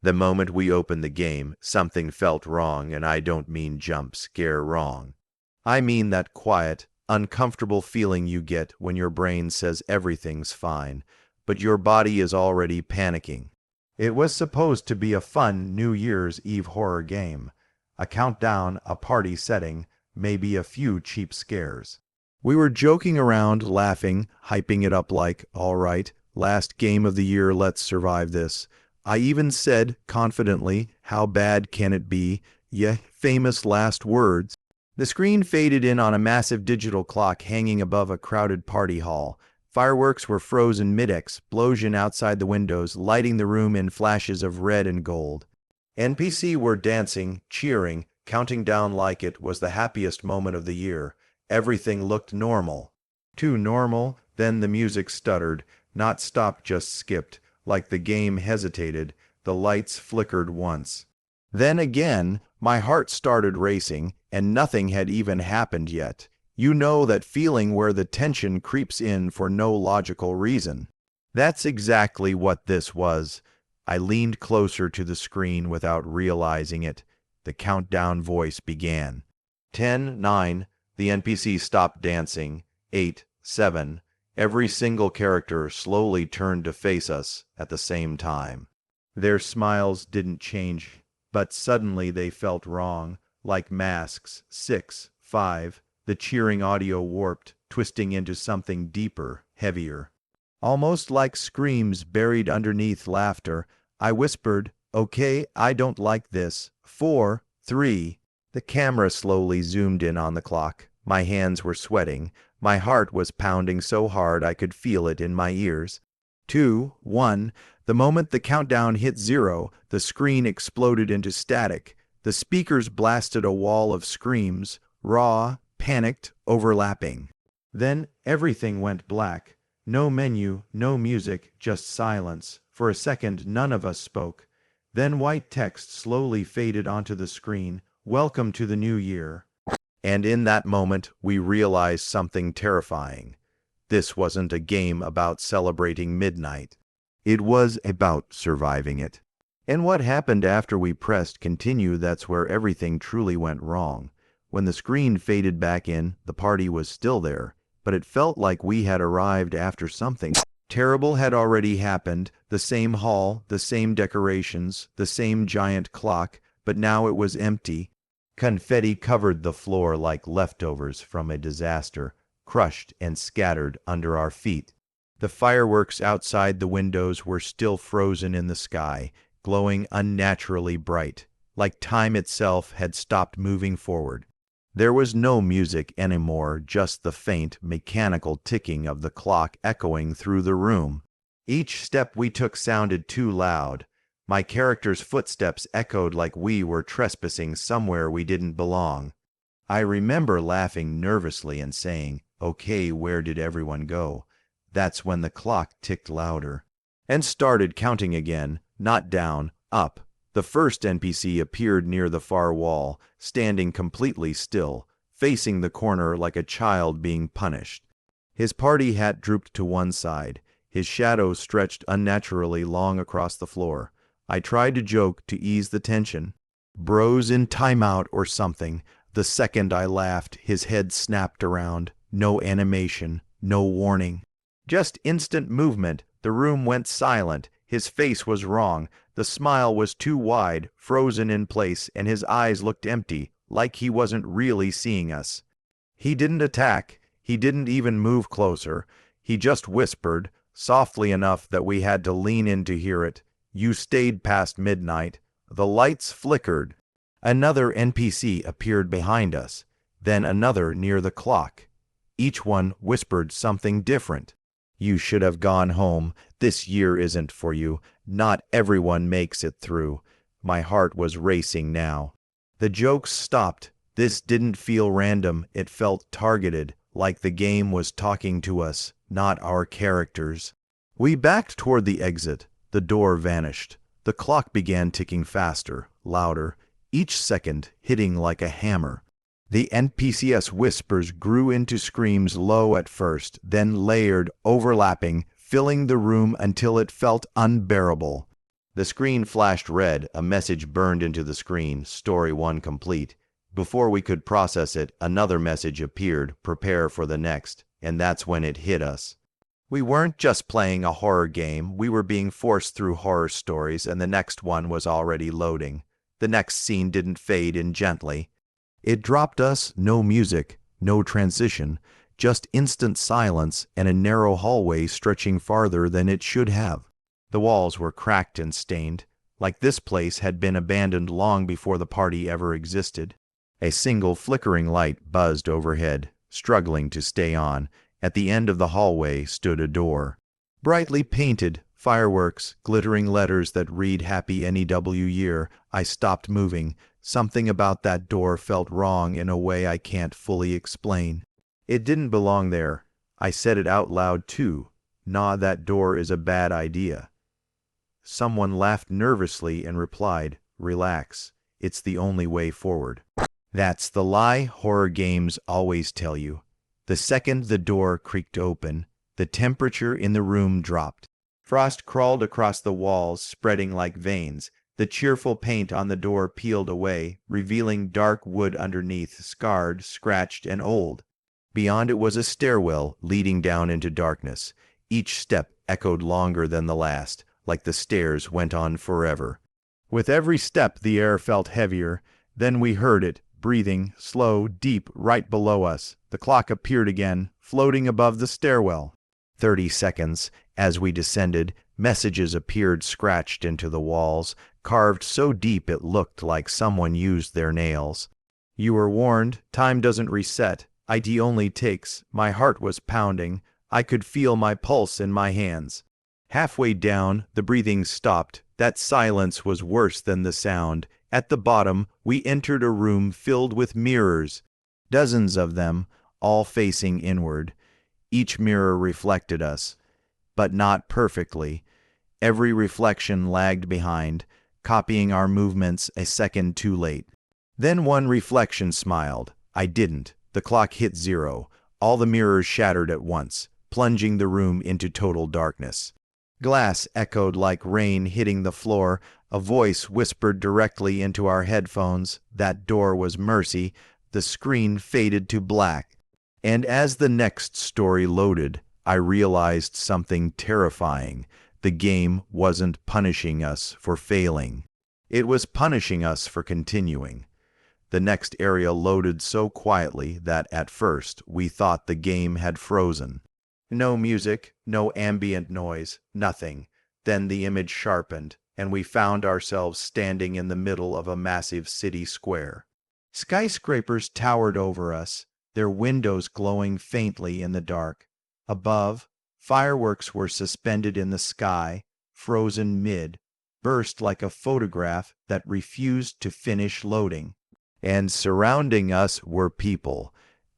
The moment we opened the game, something felt wrong, and I don't mean jump scare wrong. I mean that quiet, uncomfortable feeling you get when your brain says everything's fine, but your body is already panicking. It was supposed to be a fun New Year's Eve horror game. A countdown, a party setting, maybe a few cheap scares. We were joking around, laughing, hyping it up like, all right, last game of the year, let's survive this. I even said, confidently, how bad can it be? Yeah, famous last words. The screen faded in on a massive digital clock hanging above a crowded party hall. Fireworks were frozen mid-explosion outside the windows, lighting the room in flashes of red and gold. NPCs were dancing, cheering, counting down like it was the happiest moment of the year. Everything looked normal. Too normal, then the music stuttered, not stopped, just skipped, like the game hesitated. The lights flickered once. Then again, my heart started racing, and nothing had even happened yet. You know that feeling where the tension creeps in for no logical reason. That's exactly what this was. I leaned closer to the screen without realizing it. The countdown voice began. 10, 9, the NPC stopped dancing. 8, 7, every single character slowly turned to face us at the same time. Their smiles didn't change, but suddenly they felt wrong, like masks. 6, 5, the cheering audio warped, twisting into something deeper, heavier. Almost like screams buried underneath laughter, I whispered, "Okay, I don't like this. 4, 3. The camera slowly zoomed in on the clock. My hands were sweating. My heart was pounding so hard I could feel it in my ears. 2, 1. The moment the countdown hit 0, the screen exploded into static. The speakers blasted a wall of screams, raw, panicked, overlapping. Then everything went black. No menu, no music, just silence. For a second, none of us spoke. Then white text slowly faded onto the screen. Welcome to the new year. And in that moment, we realized something terrifying. This wasn't a game about celebrating midnight. It was about surviving it. And what happened after we pressed continue, that's where everything truly went wrong. When the screen faded back in, the party was still there, but it felt like we had arrived after something terrible had already happened. The same hall, the same decorations, the same giant clock, but now it was empty. Confetti covered the floor like leftovers from a disaster, crushed and scattered under our feet. The fireworks outside the windows were still frozen in the sky, glowing unnaturally bright, like time itself had stopped moving forward. There was no music anymore, just the faint, mechanical ticking of the clock echoing through the room. Each step we took sounded too loud. My character's footsteps echoed like we were trespassing somewhere we didn't belong. I remember laughing nervously and saying, "Okay, where did everyone go?" That's when the clock ticked louder and started counting again, not down, up. The first NPC appeared near the far wall, standing completely still, facing the corner like a child being punished. His party hat drooped to one side. His shadow stretched unnaturally long across the floor. I tried to joke to ease the tension. "Bros in timeout or something." The second I laughed, his head snapped around. No animation, no warning. Just instant movement. The room went silent. His face was wrong. The smile was too wide, frozen in place, and his eyes looked empty, like he wasn't really seeing us. He didn't attack. He didn't even move closer. He just whispered, softly enough that we had to lean in to hear it. "You stayed past midnight." The lights flickered. Another NPC appeared behind us, then another near the clock. Each one whispered something different. "You should have gone home. This year isn't for you. Not everyone makes it through." My heart was racing now. The jokes stopped. This didn't feel random. It felt targeted, like the game was talking to us, not our characters. We backed toward the exit. The door vanished. The clock began ticking faster, louder, each second hitting like a hammer. The NPCs whispers grew into screams, low at first, then layered, overlapping, filling the room until it felt unbearable. The screen flashed red, a message burned into the screen, story 1 complete. Before we could process it, another message appeared, prepare for the next, and that's when it hit us. We weren't just playing a horror game, we were being forced through horror stories, and the next one was already loading. The next scene didn't fade in gently. It dropped us, no music, no transition, just instant silence and a narrow hallway stretching farther than it should have. The walls were cracked and stained, like this place had been abandoned long before the party ever existed. A single flickering light buzzed overhead, struggling to stay on. At the end of the hallway stood a door. Brightly painted, fireworks, glittering letters that read Happy NEW Year. I stopped moving. Something about that door felt wrong in a way I can't fully explain. It didn't belong there. I said it out loud too. Nah, that door is a bad idea. Someone laughed nervously and replied, "Relax. It's the only way forward." That's the lie horror games always tell you. The second the door creaked open, the temperature in the room dropped. Frost crawled across the walls, spreading like veins. The cheerful paint on the door peeled away, revealing dark wood underneath, scarred, scratched, and old. Beyond it was a stairwell leading down into darkness. Each step echoed longer than the last, like the stairs went on forever. With every step the air felt heavier. Then we heard it, breathing, slow, deep, right below us. The clock appeared again, floating above the stairwell. 30 seconds. As we descended, messages appeared scratched into the walls, carved so deep it looked like someone used their nails. You were warned, time doesn't reset, ID only takes. My heart was pounding. I could feel my pulse in my hands. Halfway down, the breathing stopped. That silence was worse than the sound. At the bottom, we entered a room filled with mirrors. Dozens of them, all facing inward. Each mirror reflected us, but not perfectly. Every reflection lagged behind, copying our movements a second too late. Then one reflection smiled. I didn't. The clock hit 0. All the mirrors shattered at once, plunging the room into total darkness. Glass echoed like rain hitting the floor. A voice whispered directly into our headphones. That door was mercy. The screen faded to black. And as the next story loaded, I realized something terrifying. The game wasn't punishing us for failing. It was punishing us for continuing. The next area loaded so quietly that at first we thought the game had frozen. No music, no ambient noise, nothing. Then the image sharpened, and we found ourselves standing in the middle of a massive city square. Skyscrapers towered over us, their windows glowing faintly in the dark. Above, fireworks were suspended in the sky, frozen mid, burst like a photograph that refused to finish loading. And surrounding us were people,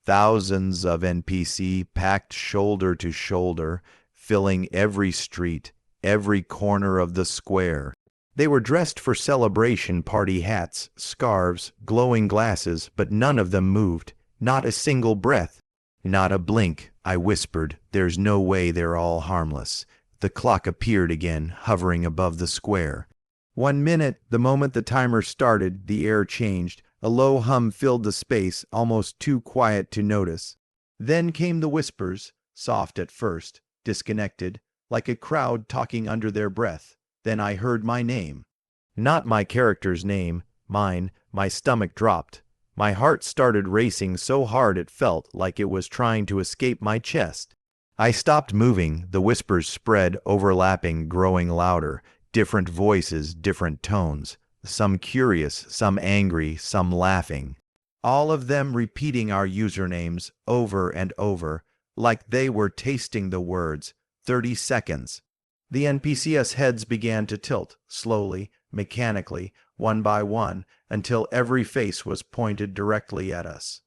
thousands of NPC packed shoulder to shoulder, filling every street, every corner of the square. They were dressed for celebration, party hats, scarves, glowing glasses, but none of them moved, not a single breath. Not a blink, I whispered. There's no way they're all harmless. The clock appeared again, hovering above the square. 1 minute, the moment the timer started, the air changed. A low hum filled the space, almost too quiet to notice. Then came the whispers, soft at first, disconnected, like a crowd talking under their breath. Then I heard my name. Not my character's name, mine. My stomach dropped. My heart started racing so hard it felt like it was trying to escape my chest. I stopped moving. The whispers spread, overlapping, growing louder. Different voices, different tones. Some curious, some angry, some laughing. All of them repeating our usernames over and over, like they were tasting the words. 30 seconds. The NPCs' heads began to tilt, slowly, mechanically, one by one, until every face was pointed directly at us.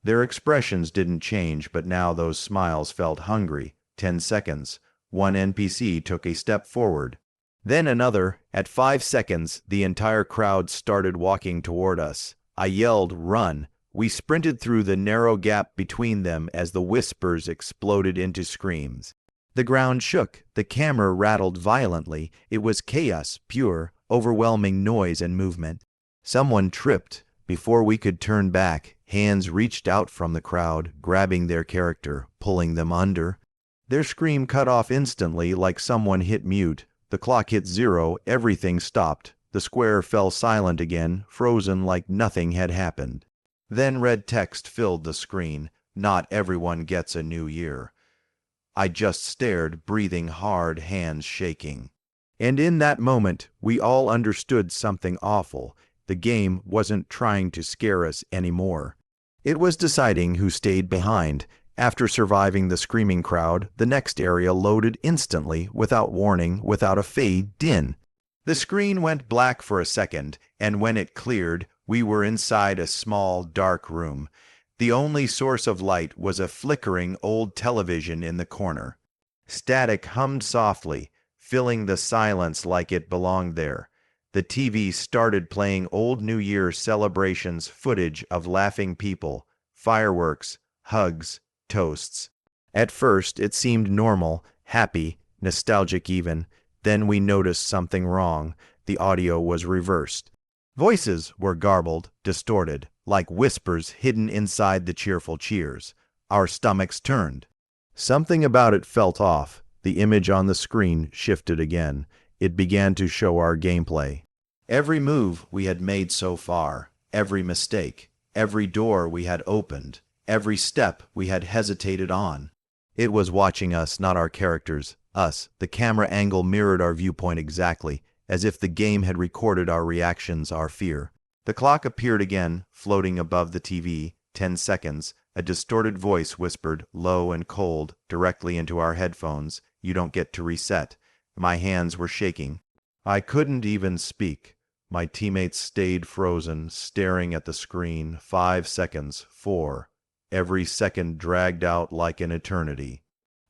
Their expressions didn't change, but now those smiles felt hungry. 10 seconds. One NPC took a step forward. Then another. At 5 seconds, the entire crowd started walking toward us. I yelled, "Run!" We sprinted through the narrow gap between them as the whispers exploded into screams. The ground shook, the camera rattled violently. It was chaos, pure, overwhelming noise and movement. Someone tripped. Before we could turn back, hands reached out from the crowd, grabbing their character, pulling them under. Their scream cut off instantly, like someone hit mute. The clock hit 0, everything stopped. The square fell silent again, frozen like nothing had happened. Then red text filled the screen. Not everyone gets a new year. I just stared, breathing hard, hands shaking. And in that moment, we all understood something awful. The game wasn't trying to scare us anymore. It was deciding who stayed behind. After surviving the screaming crowd, the next area loaded instantly, without warning, without a fade in. The screen went black for a second, and when it cleared, we were inside a small, dark room. The only source of light was a flickering old television in the corner. Static hummed softly, filling the silence like it belonged there. The TV started playing old New Year celebrations footage of laughing people, fireworks, hugs, toasts. At first, it seemed normal, happy, nostalgic even. Then we noticed something wrong. The audio was reversed. Voices were garbled, distorted, like whispers hidden inside the cheerful cheers. Our stomachs turned. Something about it felt off. The image on the screen shifted again. It began to show our gameplay. Every move we had made so far, every mistake, every door we had opened, every step we had hesitated on. It was watching us, not our characters. Us. The camera angle mirrored our viewpoint exactly, as if the game had recorded our reactions, our fear. The clock appeared again, floating above the TV. 10 seconds. A distorted voice whispered, low and cold, directly into our headphones, "You don't get to reset." My hands were shaking. I couldn't even speak. My teammates stayed frozen, staring at the screen. 5 seconds. 4. Every second dragged out like an eternity.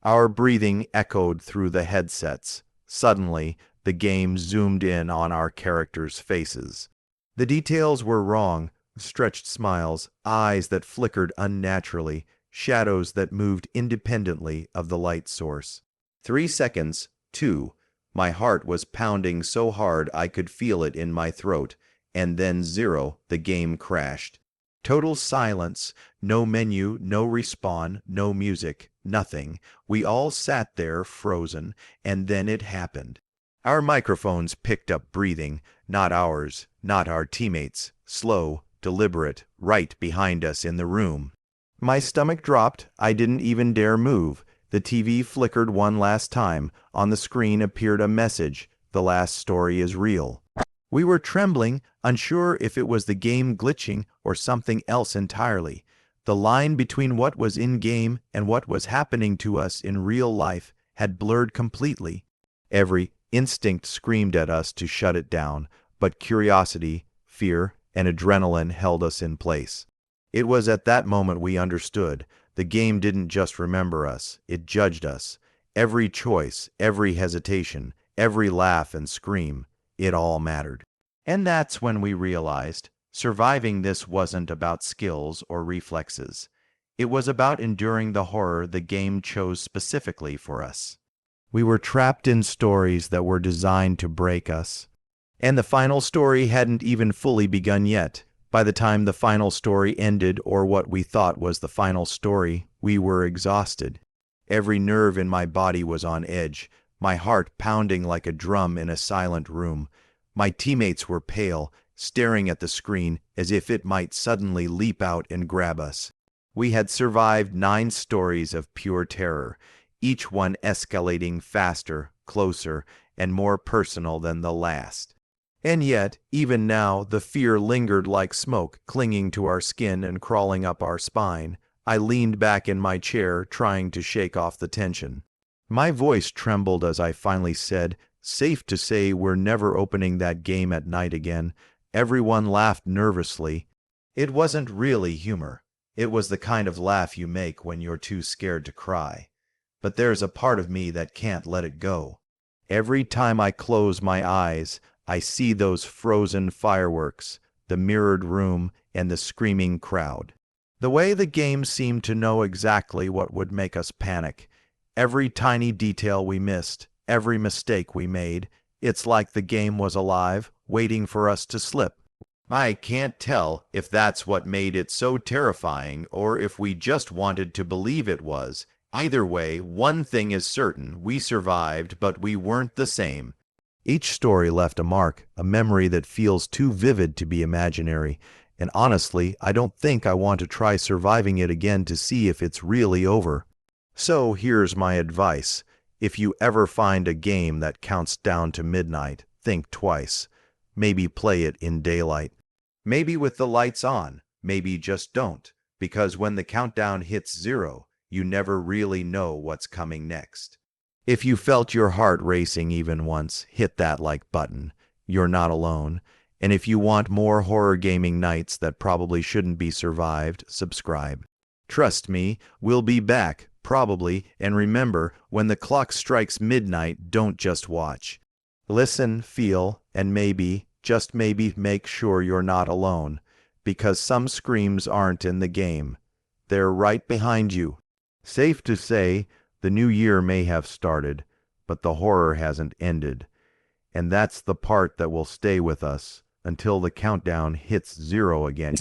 Our breathing echoed through the headsets. Suddenly, the game zoomed in on our characters' faces. The details were wrong. Stretched smiles, eyes that flickered unnaturally, shadows that moved independently of the light source. 3 seconds. 2. My heart was pounding so hard I could feel it in my throat. And then 0. The game crashed. Total silence. No menu, no respawn, no music, nothing. We all sat there frozen, and then it happened. Our microphones picked up breathing, not ours, not our teammates', slow, deliberate, right behind us in the room. My stomach dropped. I didn't even dare move. The TV flickered one last time. On the screen appeared a message. The last story is real. We were trembling, unsure if it was the game glitching or something else entirely. The line between what was in-game and what was happening to us in real life had blurred completely. Every instinct screamed at us to shut it down, but curiosity, fear, and adrenaline held us in place. It was at that moment we understood. The game didn't just remember us, it judged us. Every choice, every hesitation, every laugh and scream, it all mattered. And that's when we realized surviving this wasn't about skills or reflexes. It was about enduring the horror the game chose specifically for us. We were trapped in stories that were designed to break us. And the final story hadn't even fully begun yet. By the time the final story ended, or what we thought was the final story, we were exhausted. Every nerve in my body was on edge, my heart pounding like a drum in a silent room. My teammates were pale, staring at the screen as if it might suddenly leap out and grab us. We had survived 9 stories of pure terror, each one escalating faster, closer, and more personal than the last. And yet, even now, the fear lingered like smoke, clinging to our skin and crawling up our spine. I leaned back in my chair, trying to shake off the tension. My voice trembled as I finally said, "Safe to say we're never opening that game at night again." Everyone laughed nervously. It wasn't really humor. It was the kind of laugh you make when you're too scared to cry. But there's a part of me that can't let it go. Every time I close my eyes, I see those frozen fireworks, the mirrored room, and the screaming crowd. The way the game seemed to know exactly what would make us panic. Every tiny detail we missed, every mistake we made, it's like the game was alive, waiting for us to slip. I can't tell if that's what made it so terrifying or if we just wanted to believe it was. Either way, one thing is certain, we survived, but we weren't the same. Each story left a mark, a memory that feels too vivid to be imaginary, and honestly, I don't think I want to try surviving it again to see if it's really over. So here's my advice. If you ever find a game that counts down to midnight, think twice. Maybe play it in daylight. Maybe with the lights on. Maybe just don't, because when the countdown hits 0, you never really know what's coming next. If you felt your heart racing even once, hit that like button. You're not alone. And if you want more horror gaming nights that probably shouldn't be survived, subscribe. Trust me, we'll be back, probably, and remember, when the clock strikes midnight, don't just watch. Listen, feel, and maybe, just maybe, make sure you're not alone, because some screams aren't in the game. They're right behind you. Safe to say, the new year may have started, but the horror hasn't ended. And that's the part that will stay with us until the countdown hits 0 again.